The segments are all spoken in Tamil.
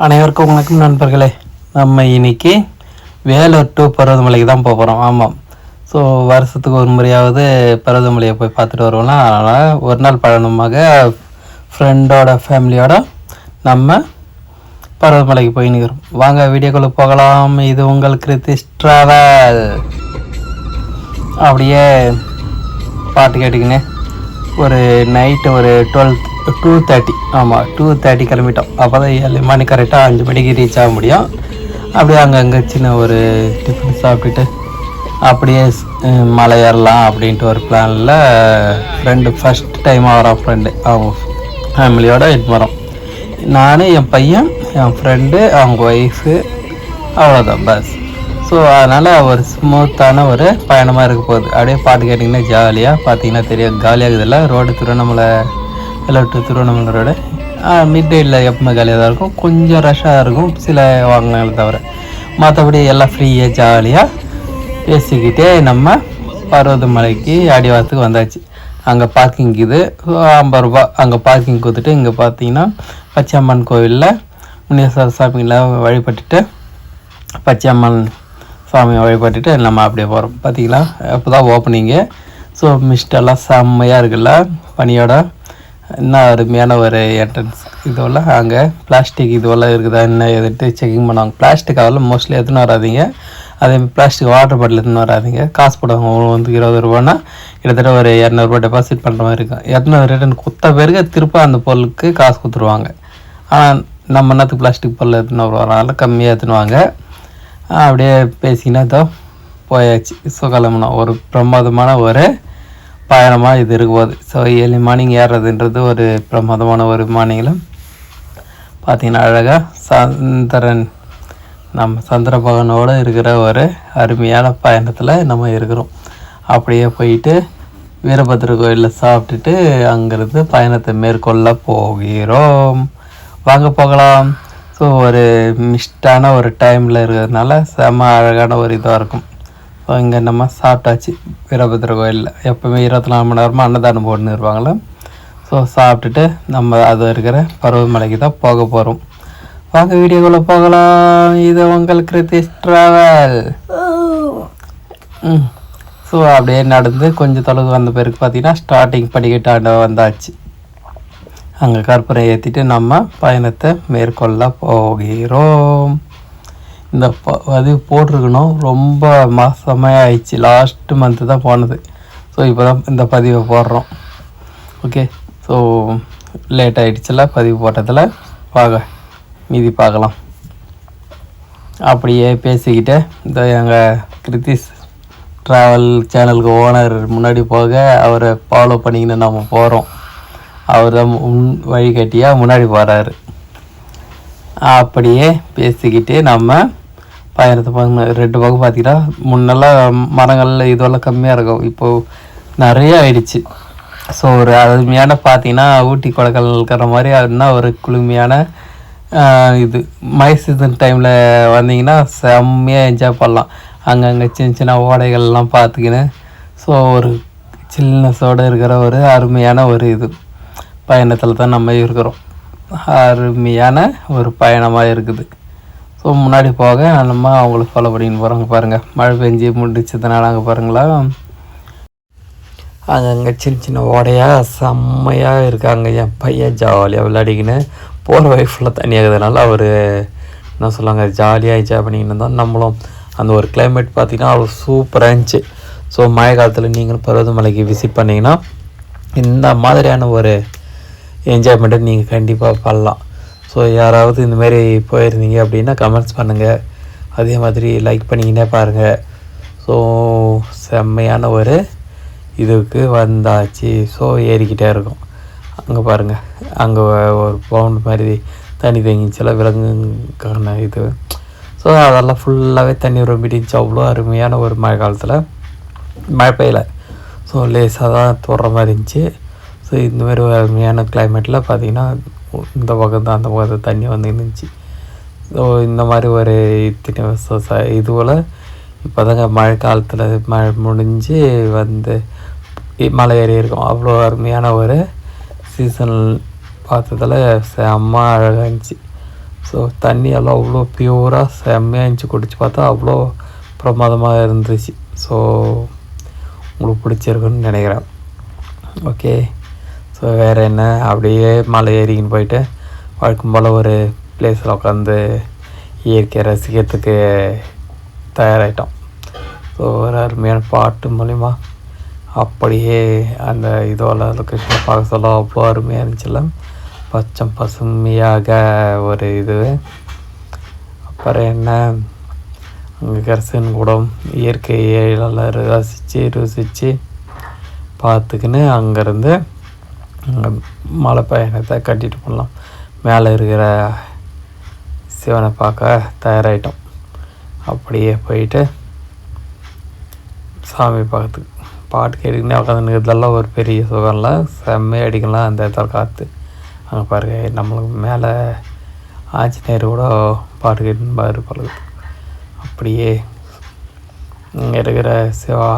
அனைவருக்கும் வணக்கம் நண்பர்களே. நம்ம இன்னைக்கு வேலூர் டு பருவதமலைக்கு தான் போகிறோம். ஆமாம், ஸோ வருஷத்துக்கு ஒரு முறையாவது பருவதமலையை போய் பார்த்துட்டு வருவோம்னா, அதனால் ஒரு நாள் பயணமாக ஃப்ரெண்டோட ஃபேமிலியோட நம்ம பருவதமலைக்கு போய் நிற்கிறோம். வாங்க வீடியோக்குள்ளே போகலாம். இது உங்கள் கிருத்திஷ் ட்ராவல். அப்படியே பாட்டு கேட்டுக்கின்னு ஒரு நைட்டு ஒரு 2:30, ஆமாம் 2:30 கிளம்பிட்டோம். அப்போ தான் 7 மணி கரெக்டாக 5 மணிக்கு ரீச் ஆக முடியும். அப்படியே அங்கங்கே சின்ன ஒரு டிஃபன் சாப்பிட்டுட்டு அப்படியே மலை ஏறலாம் அப்படின்ட்டு ஒரு பிளானில் ஃப்ரெண்டு ஃபஸ்ட் டைமாக வரோம். ஃப்ரெண்டு அவங்க ஃபேமிலியோடு இது வரோம். நான், என் பையன், என் ஃப்ரெண்டு, அவங்க ஒய்ஃபு, அவ்வளோதான் பஸ். ஸோ அதனால் ஒரு ஸ்மூத்தான ஒரு பயணமாக இருக்க போகுது. அப்படியே பாட்டு கேட்டிங்கன்னா ஜாலியாக பார்த்தீங்கன்னா தெரியும். காலியாகுதில்ல road. Vellore to Tiruvannamalai road mid டேயில் எப்பவுமே காலியாக தான் இருக்கும். கொஞ்சம் ரஷ்ஷாக இருக்கும் சில வாகனங்கள் தவிர. மற்றபடி எல்லாம் ஃப்ரீயாக ஜாலியாக பேசிக்கிட்டே நம்ம பருவதமலைக்கு அடிவாரத்துக்கு வந்தாச்சு. அங்கே பார்க்கிங் இது 50 ரூபா. அங்கே பார்க்கிங் கொடுத்துட்டு இங்கே பார்த்தீங்கன்னா பச்சையம்மன் கோவிலில் முனீஸ்வரர் சாமியில் வழிபட்டுட்டு பச்சையம்மன் சாமியை வழிபட்டுட்டு நம்ம அப்படியே போகிறோம். பார்த்தீங்களா, அப்போ தான் ஓப்பனிங்கு. ஸோ மிஸ்டெல்லாம் செம்மையாக இருக்குல்ல பனியோட. இன்னும் அருமையான ஒரு என்ட்ரன்ஸ். இதுவெல்லாம் அங்கே பிளாஸ்டிக் இதுவெல்லாம் இருக்குதா என்ன எதுட்டு செக்கிங் பண்ணுவாங்க. பிளாஸ்டிக் அதெல்லாம் மோஸ்ட்லி எடுத்துன்னு வராதிங்க. அதே பிளாஸ்டிக் வாட்டர் பாட்டில் எடுத்துன்னு வராதிங்க. காசு போடுவாங்க. வந்து 20 ரூபான்னா கிட்டத்தட்ட ஒரு 200 ரூபா டெபாசிட் பண்ணுற மாதிரி இருக்கும். 200 ரிட்டன் குத்த பேருக்கு திருப்ப அந்த பொருளுக்கு காசு கொடுத்துருவாங்க. ஆனால் நம்ம என்னத்துக்கு பிளாஸ்டிக் பொருள் எடுத்துன்னு வரனால கம்மியாக எடுத்துனுவாங்க. அப்படியே பேசிங்கன்னா தான் போயாச்சு. ஸோ கிளம்புனோம். ஒரு பிரமாதமான ஒரு பயணமாக இது இருக்க போகுது. ஸோ 7 மார்னிங் ஏறுறதுன்றது ஒரு பிரமாதமான ஒரு மார்னிங்கில் பார்த்திங்கன்னா அழகாக நம்ம சந்திர பகவானோடு இருக்கிற ஒரு அருமையான பயணத்தில் நம்ம இருக்கிறோம். அப்படியே போயிட்டு வீரபத்ர கோயிலில் சாப்பிட்டுட்டு அங்கேருந்து பயணத்தை மேற்கொள்ள போகிறோம். வாங்க போகலாம். ஸோ ஒரு மிஸ்டான ஒரு டைமில் இருக்கிறதுனால செம்ம அழகான ஒரு இதாக இருக்கும். ஸோ இங்கே நம்ம சாப்பிட்டாச்சு வீரபத்ர கோயிலில். எப்போவுமே 24 மணி நேரமாக அன்னதானம் போட்டுன்னு இருப்பாங்களே. ஸோ சாப்பிட்டுட்டு நம்ம அது இருக்கிற பருவதமலைக்கு தான் போக போகிறோம். வாங்க வீடியோக்குள்ளே போகலாம். இது உங்கள் கிருத்திஷ் ட்ராவல். ஸோ அப்படியே நடந்து கொஞ்சம் தொலைவு வந்த பிறகு பார்த்தீங்கன்னா ஸ்டார்டிங் படிக்கட்டாண்ட வந்தாச்சு. அங்கே கற்பூரை ஏற்றிட்டு நம்ம பயணத்தை மேற்கொள்ள போகிறோம். இந்த பதிவு போட்டிருக்கணும். ரொம்ப மாதமாக ஆயிடுச்சு. லாஸ்ட்டு மந்த்து தான் போனது. ஸோ இப்போ தான் இந்த பதிவை போடுறோம். ஓகே, ஸோ லேட் ஆகிடுச்சில்ல பதிவு போட்டதில். மீதி பார்க்கலாம். அப்படியே பேசிக்கிட்டு இந்த எங்கள் கிருத்திஷ் ட்ராவல் சேனலுக்கு ஓனர் முன்னாடி போக அவரை ஃபாலோ பண்ணிக்கின்னு நம்ம போகிறோம். அவர் தான் வழிகாட்டியாக முன்னாடி போகிறாரு. அப்படியே பேசிக்கிட்டு நம்ம பயணத்தை பார்க்கணும். 2 பக்கம் பார்த்தீங்கன்னா முன்னெல்லாம் மரங்கள் இதுவெல்லாம் கம்மியாக இருக்கும். இப்போது நிறைய ஆயிடுச்சு. ஸோ ஒரு அருமையான பார்த்தீங்கன்னா ஊட்டி கொடைக்கானல் இருக்கிற மாதிரி அதுனா ஒரு குளுமையான இது மழை சீசன் டைமில் வந்தீங்கன்னா செம்மையாக என்ஜாய் பண்ணலாம். அங்கங்கே சின்ன சின்ன ஓடைகள்லாம் பார்த்துக்கின்னு ஸோ ஒரு சில்னஸோடு இருக்கிற ஒரு அருமையான ஒரு இது பயணத்தில் தான் நம்ம இருக்கிறோம். அருமையான ஒரு பயணமாக இருக்குது. ஸோ முன்னாடி போக நம்ம அவங்களுக்கு ஃபாலோ பண்ணின்னு போகிறாங்க. பாருங்கள், மழை பெஞ்சு முடிச்சதுனால அங்கே பாருங்களா அங்கங்கே சின்ன சின்ன ஓடையாக செம்மையாக இருக்காங்க. என் பையன் ஜாலியாக விளையாடிக்கின்னு போகிற வழி ஃபுல்லாக தண்ணியாகிறதுனால அவர் என்ன சொல்லுவாங்க ஜாலியாக என்ஜாய் பண்ணிக்கின்னு தான். நம்மளும் அந்த ஒரு கிளைமேட் பார்த்திங்கன்னா அவ்வளோ சூப்பராக இருந்துச்சு. ஸோ மழை காலத்தில் நீங்களும் பருவதமலைக்கு விசிட் பண்ணிங்கன்னா இந்த மாதிரியான ஒரு என்ஜாய்மெண்ட்டை நீங்கள் கண்டிப்பாக பண்ணலாம். ஸோ யாராவது இந்தமாரி போயிருந்தீங்க அப்படின்னா கமெண்ட்ஸ் பண்ணுங்கள். அதே மாதிரி லைக் பண்ணிக்கிட்டே பாருங்கள். ஸோ செம்மையான ஒரு இதுக்கு வந்தாச்சு. ஸோ ஏறிக்கிட்டே இருக்கும். அங்கே பாருங்கள், அங்கே ஒரு பவுண்ட் மாதிரி தண்ணி தேங்கிச்சுலாம் விலங்குக்கான இது. ஸோ அதெல்லாம் ஃபுல்லாகவே தண்ணி ரொம்பிடுச்சு. அவ்வளோ அருமையான ஒரு மழை காலத்தில் மழை பெய்யலை. ஸோ லேசாக தான் தோடுற மாதிரி இருந்துச்சு. ஸோ இந்தமாரி ஒரு அருமையான கிளைமேட்டில் பார்த்திங்கன்னா இந்த பக்கம் தான் அந்த பக்கத்தில் தண்ணி வந்து இருந்துச்சு. ஸோ இந்த மாதிரி ஒரு இத்தனை வருஷம் இது போல் இப்போ தாங்க மழை காலத்தில் மழை முடிஞ்சு வந்து மலை ஏறி இருக்கும். அவ்வளோ அருமையான ஒரு சீசன் பார்த்ததில் செம்ம அழகாக இருந்துச்சு. ஸோ தண்ணியெல்லாம் அவ்வளோ பியூராக செம்மையாக இருந்துச்சு. குடிச்சு பார்த்தா அவ்வளோ பிரமாதமாக இருந்துச்சு. ஸோ உங்களுக்கு பிடிச்சிருக்குன்னு நினைக்கிறேன். ஓகே, ஸோ வேறு என்ன, அப்படியே மலை ஏறிக்கின்னு போயிட்டு வழக்கம் போல் ஒரு பிளேஸில் உட்காந்து இயற்கையை ரசிக்கிறதுக்கு தயாராகிட்டோம். ஸோ ஒரு அருமையான பாட்டு மூலிமா அப்படியே அந்த இதோட லொக்கேஷனை பார்க்க சொல்ல அவ்வளோ அருமையாக இருந்துச்சுல்ல, பச்சை பசுமையாக ஒரு இது. அப்புறம் என்ன, அங்கே கரிசன் கூடம் இயற்கையை நல்லா ருசித்து பார்த்துக்கின்னு அங்கேருந்து மலை பயணத்தை கட்டிட்டு போடலாம். மேலே இருக்கிற சிவனை பார்க்க தயாராகிட்டோம். அப்படியே போயிட்டு சாமி பார்க்கறதுக்கு பாட்டு கேட்டுக்கினே உட்காந்துருக்கிறதெல்லாம் ஒரு பெரிய சுகம்ல, செம்மையாக அடிக்கலாம் அந்த இடத்துல காற்று. அங்கே பாருங்க, நம்மளுக்கு மேலே ஆஞ்சநேயர் கூட பாட்டு கேட்டுன்னு பாரு பழகுது. அப்படியே இங்கே இருக்கிற சிவா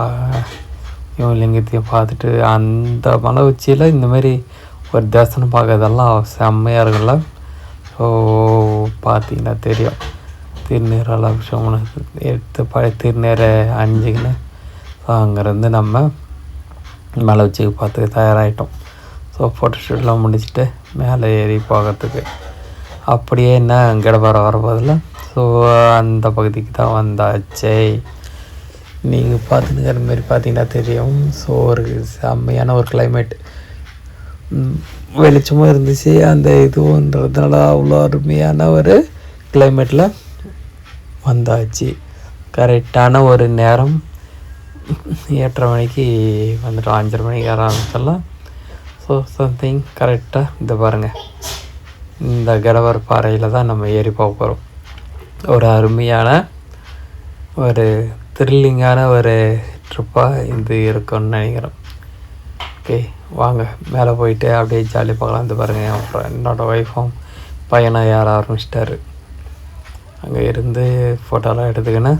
லிங்கத்தையும் பார்த்துட்டு அந்த மலை உச்சியில் இந்தமாரி ஒரு தரிசனம் பார்க்கறதெல்லாம் செம்மையாக இருக்குல்ல. ஸோ பார்த்தீங்கன்னா தெரியும், திருநீரெல்லாம் அபிஷேகம் எடுத்து பழைய திருநீரை அணிஞ்சிக்கின்னு ஸோ அங்கேருந்து நம்ம மலை உச்சிக்கு பார்த்து தயாராகிட்டோம். ஸோ ஃபோட்டோஷூட்லாம் முடிச்சுட்டு மேலே ஏறி போகிறதுக்கு அப்படியே என்ன கடப்பாறை வரப்போதில்ல. ஸோ அந்த பகுதிக்கு தான் வந்தாச்சே. நீங்கள் பார்த்துக்கிற மாரி பார்த்தீங்கன்னா தெரியும். ஸோ ஒரு செம்மையான ஒரு கிளைமேட், வெளிச்சமும் இருந்துச்சு. அந்த இதுன்றதுனால அவ்வளோ அருமையான ஒரு கிளைமேட்டில் வந்தாச்சு. கரெக்டான ஒரு நேரம் 8:30 மணிக்கு வந்துட்டோம். 5:30 மணிக்கு ஆரம்பிச்சிடலாம். ஸோ சம்திங் கரெக்டாக இந்த பாருங்கள், இந்த கடவர் பாறையில் தான் நம்ம ஏறி போக போகிறோம். ஒரு அருமையான ஒரு த்ரில்லிங்கான ஒரு ட்ரிப்பாக இது இருக்குன்னு நினைக்கிறேன். ஓகே, வாங்க மேலே போயிட்டு அப்படியே ஜாலியாக பார்க்கலாம். இந்த பாருங்கள், என் ஃப்ரெண்டோட ஒய்ஃபும் பையனாக ஏற ஆரம்பிச்சிட்டாரு. அங்கே இருந்து ஃபோட்டோலாம் எடுத்துக்கின்னு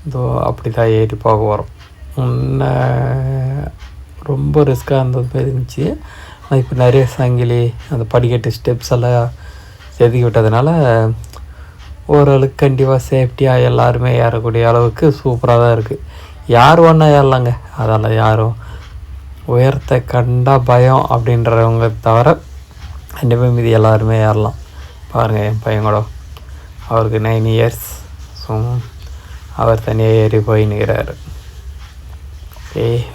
இதோ அப்படி தான் ஏறி போக வரோம். முன்ன ரொம்ப ரிஸ்க்காக இருந்தது மாதிரி இருந்துச்சு. ஆனால் இப்போ நிறைய சங்கிலி அந்த படிக்கட்டு ஸ்டெப்ஸ் எல்லாம் செதுக்கி விட்டதுனால ஓரளவுக்கு கண்டிப்பாக சேஃப்டியாக எல்லாருமே ஏறக்கூடிய அளவுக்கு சூப்பராக தான் இருக்குது. யார் ஒன்றா ஏறலாங்க, அதெல்லாம் யாரும் உயரத்தை கண்டா பயம் அப்படின்றவங்க தவிர கண்டிப்பாக மீதி எல்லாருமே ஏறலாம். பாருங்கள், என் பையன் கூட அவருக்கு 9 years. ஸோ அவர் தனியாக ஏறி போய் நிற்கிறாரு.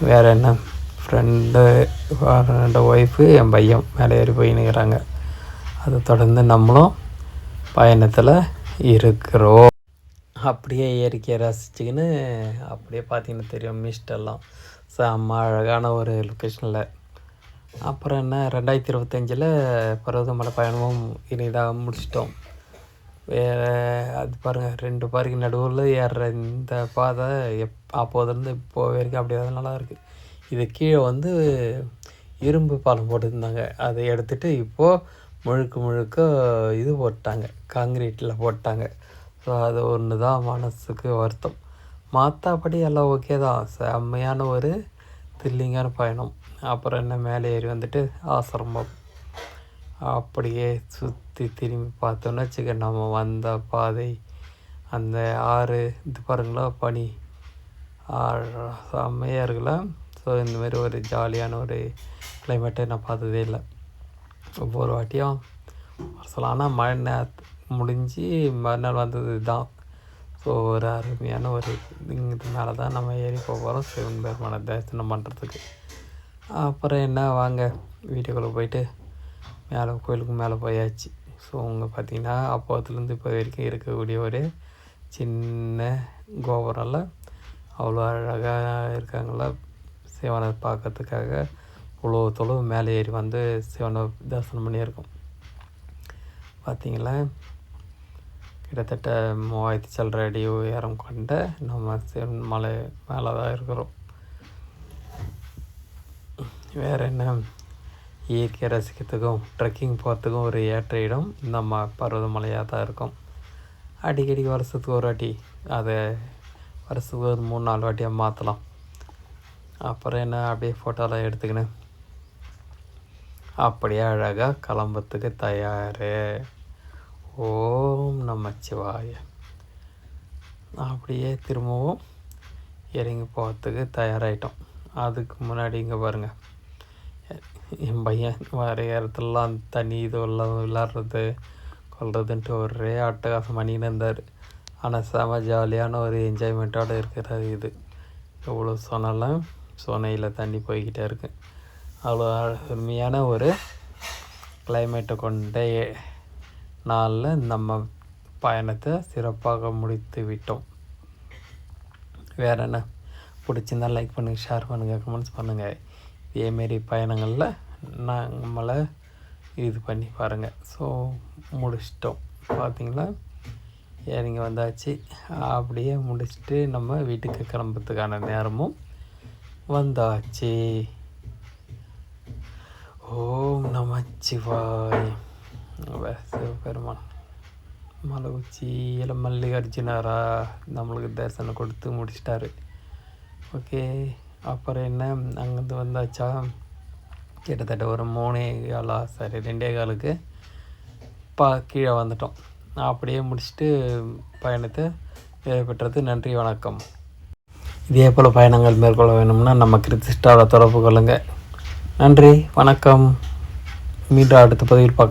வேறு என்ன, ஃப்ரெண்டு ஒய்ஃபு என் பையன் மேலே ஏறி போய் நிற்கிறாங்க. அதை தொடர்ந்து நம்மளும் பயணத்தில் இருக்கிறோம். அப்படியே இயற்கையை ரசிச்சுக்கின்னு அப்படியே பார்த்தீங்கன்னா தெரியும், மிஸ்டெல்லாம் செம்ம அழகான ஒரு லொக்கேஷனில். அப்புறம் என்ன, 2025 பருவதமலை பயணமும் இனிதாக முடிச்சிட்டோம். வேறு அது பாருங்கள், 2 பாறைக்கு நடுவில் ஏறுற இந்த பாதை அப்போதுலேருந்து இப்போ வரைக்கும் அப்படியே தான் நல்லா இருக்குது. இது கீழே வந்து இரும்பு பாலம் போட்டுருந்தாங்க, அதை எடுத்துகிட்டு இப்போது முழுக்க இது போட்டாங்க, காங்கிரீட்டில் போட்டாங்க. ஸோ அது ஒன்று தான் மனசுக்கு வருத்தம். மற்றபடி எல்லாம் ஓகே தான், செம்மையான ஒரு த்ரில்லிங்கான பயணம். அப்புறம் என்ன, மேலே ஏறி வந்துட்டு ஆசிரமம் அப்படியே சுற்றி திரும்பி பார்த்தோன்னு வச்சுக்க, நம்ம வந்த பாதை அந்த ஆறு இது பாருங்களா, பனி செம்மையாக இருக்குல்ல. ஸோ இந்தமாரி ஒரு ஜாலியான ஒரு கிளைமேட்டை நான் பார்த்ததே இல்லை. ஒவ்வொரு வாட்டியும் சொல்லலாம். ஆனால் மழை முடிஞ்சு மறுநாள் வந்தது தான். ஸோ ஒரு அருமையான ஒரு இது மேலே தான் நம்ம ஏறி போக போகிறோம் சிவன் பெருமானை தரிசனம் பண்ணுறதுக்கு. அப்புறம் என்ன, வாங்க வீட்டுக்குள்ளே போயிட்டு மேலே கோயிலுக்கு மேலே போயாச்சு. ஸோ அங்கே பார்த்திங்கன்னா அப்போதுலேருந்து இப்போ வரைக்கும் இருக்கக்கூடிய ஒரு சின்ன கோபுரம்ல அவ்வளோ அழகாக இருக்காங்கள. சிவனை பார்க்கறதுக்காக இவ்வளோ தொலைவு மேலே ஏறி வந்து சிவனை தரிசனம் பண்ணியிருக்கோம். பார்த்திங்களா, கிட்டத்தட்ட 3000 சில்லற அடி உயரம் கொண்ட நம்ம சிவன் மலை மேலே தான் இருக்கிறோம். வேறு என்ன, இயற்கை ரசிக்கிறதுக்கும் ட்ரெக்கிங் போகிறதுக்கும் ஒரு ஏற்ற இடம் நம்ம பருவதமலையாக தான் இருக்கும். அடிக்கடி வருஷத்துக்கு ஒரு வாட்டி, அதை வருஷத்துக்கு ஒரு 3-4 வாட்டியாக மாற்றலாம். அப்புறம் என்ன, அப்படியே ஃபோட்டோலாம் எடுத்துக்கினேன் அப்படியே அழகாக கிளம்புறதுக்கு தயார். ஓம் நமச்சிவாய. அப்படியே திரும்பவும் இறங்கி போகிறதுக்கு தயாராகிட்டோம். அதுக்கு முன்னாடி இங்கே பாருங்கள், என் பையன் வர இடத்துலலாம் தண்ணி இதெல்லாம் விளாட்றது கொள்றதுன்ட்டு ஒரே அட்டகாசம் பண்ணின்னு இருந்தார். ஆனால் செம ஜாலியான ஒரு என்ஜாய்மெண்ட்டோடு இருக்கிற இது. எவ்வளோ சொன்னாலும் சொனையில் தண்ணி போய்கிட்டே இருக்கு. அவ்வளோ அருமையான ஒரு கிளைமேட்டை கொண்ட நாளில் நம்ம பயணத்தை சிறப்பாக முடித்து விட்டோம். வேறு என்ன, பிடிச்சிருந்தால் லைக் பண்ணுங்கள், ஷேர் பண்ணுங்கள், கமெண்ட்ஸ் பண்ணுங்கள். இதேமாரி பயணங்களில் நம்மளை இது பண்ணி பாருங்கள். ஸோ முடிச்சிட்டோம் பார்த்திங்களா, இறங்கி வந்தாச்சு. அப்படியே முடிச்சுட்டு நம்ம வீட்டுக்கு கிளம்புறதுக்கான நேரமும் வந்தாச்சு. ஓம் நமச்சிவாய். சிவபெருமான் மலை உச்சியில் மல்லிகார்ஜுனரா நம்மளுக்கு தரிசனம் கொடுத்து முடிச்சிட்டாரு. ஓகே, அப்புறம் என்ன, அங்கேருந்து வந்தாச்சா. கிட்டத்தட்ட ஒரு 2:15 கீழே வந்துட்டோம். அப்படியே முடிச்சுட்டு பயணத்தை பெற்றது. நன்றி, வணக்கம். இதே போல் பயணங்கள் மேற்கொள்ள வேணும்னா நம்ம கிறிஸ்டாவை தொடர்பு கொள்ளுங்கள். நன்றி, வணக்கம். மீண்டும் அடுத்த பதிவில் பார்க்கலாம்.